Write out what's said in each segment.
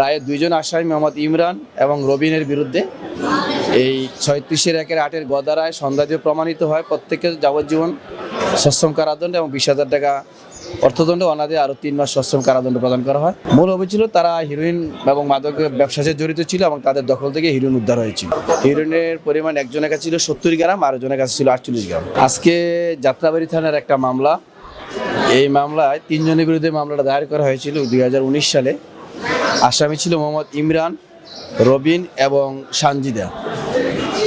রায়ে দুইজন আসামি মোহাম্মদ ইমরান এবং রবিনের বিরুদ্ধে এই 36/1/8 গদারায় সন্দেহ প্রমাণিত হয় প্রত্যেকের যাবজ্জীবন সশ্রম কারাদণ্ড এবং 20,000 টাকা অর্থদণ্ড, অনাদে আরও 3 মাস সশ্রম কারাদণ্ড প্রদান করা হয়। মূল অভিযোগ ছিল তারা হিরোইন এবং মাদক ব্যবসায় জড়িত ছিল এবং তাদের দখল থেকে হিরোইন উদ্ধার হয়েছিল। হিরোইনের পরিমাণ একজনের কাছে ছিল 70 গ্রাম, আর একজনের কাছে ছিল 48 গ্রাম। আজকে যাত্রাবাড়ি থানার একটা মামলা, এই মামলায় 3 জনের বিরুদ্ধে মামলাটা দায়ের করা হয়েছিল 2019 সালে। আসামি ছিল মোহাম্মদ ইমরান, রবিন এবং সানজিদা।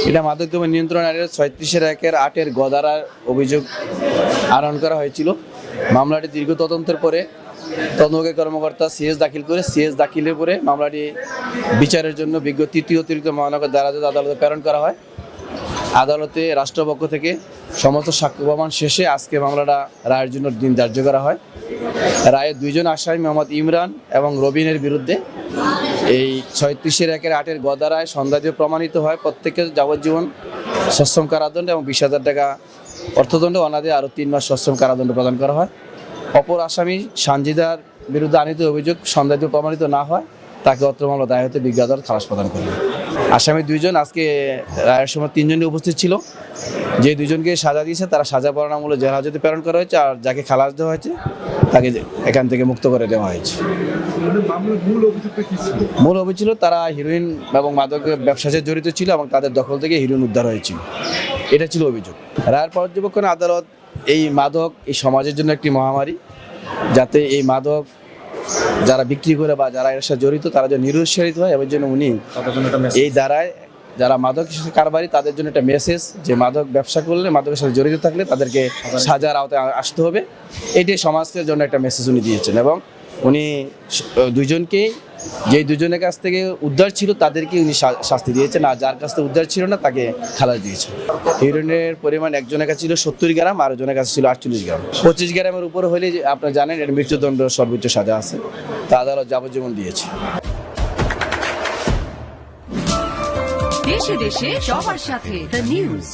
এটা মাদকদ্রব্য নিয়ন্ত্রণ আইনের 36/1/8 গদারার অভিযোগ আহরণ করা হয়েছিল। মামলাটি দীর্ঘ তদন্তের পরে তদন্তকারী কর্মকর্তা সিএস দাখিল করে, সিএস দাখিলের পরে মামলাটি বিচারের জন্য বিজ্ঞ তৃতীয় অতিরিক্ত মহানগর দায়রা জজ আদালতে প্রেরণ করা হয়। আদালতে রাষ্ট্রপক্ষ থেকে সমস্ত সাক্ষ্য প্রমাণ শেষে আজকে মামলাটা রায়ের জন্য দিন ধার্য করা হয়। রায়ে দুইজন আসামি মোহাম্মদ ইমরান এবং রবিনের বিরুদ্ধে এই 36/1/8 গদারায় সন্দেহ প্রমাণিত হয় প্রত্যেকের যাবজ্জীবন সশ্রম কারাদণ্ড এবং 20,000 টাকা অর্থদণ্ড, অনাদে আরও 3 মাস সশ্রম কারাদণ্ড প্রদান করা হয়। অপর আসামি সানজিদার বিরুদ্ধে আনিত অভিযোগ সন্দেহ প্রমাণিত না হয় তাকে অত্র মামলা দায় হতে বিজ্ঞ আদালত খালাস প্রদান করবে। আসামি দুইজন আজকে রায়ের সময় 3 জনই উপস্থিত ছিল। যে দুজনকে সাজা দিয়েছে তারা সাজা পরোয়ানামূলক জেল হাজতে প্রেরণ করা হয়েছে, আর যাকে খালাস দেওয়া হয়েছে তাকে এখান থেকে মুক্ত করে দেওয়া হয়েছে। মূল অভিযোগ ছিল তারা হিরোইন এবং মাদক ব্যবসায় জড়িত ছিল এবং তাদের দখল থেকে হিরোইন উদ্ধার হয়েছিল, এটা ছিল অভিযোগ। রায়ের পর্যবেক্ষণে আদালত এই মাদক এই সমাজের জন্য একটি মহামারী, যাতে এই মাদক যারা বিক্রি করে বা যারা এর সাথে জড়িত তারা যেন নিরুৎসাহিত হয়, এর জন্য উনি এই দ্বারায় যারা মাদক কারবারি তাদের জন্য একটা মেসেজ, যে মাদক ব্যবসা করলে, মাদকের সাথে জড়িত থাকলে তাদেরকে সাজার আওতায় আসতে হবে, এটাই সমাজের জন্য একটা মেসেজ উনি দিয়েছেন। এবং উনি দুইজনকেই, যে দুজনের কাছ থেকে উদ্ধার ছিল তাদেরকে উনি শাস্তি দিয়েছেন, আর যার কাছ থেকে উদ্ধার ছিল না তাকে খালাস দিয়েছেন। হিরোইনের পরিমাণ একজনের কাছে ছিল 70 গ্রাম, আর একজনের কাছে ছিল 48 গ্রাম। 25 গ্রামের উপরে হলে আপনারা জানেন এর মৃত্যুদণ্ড সর্বোচ্চ সাজা আছে, তা আদালত যাবজ্জীবন দিয়েছে। দেশে দেশে সবার সাথে দ্য নিউজ।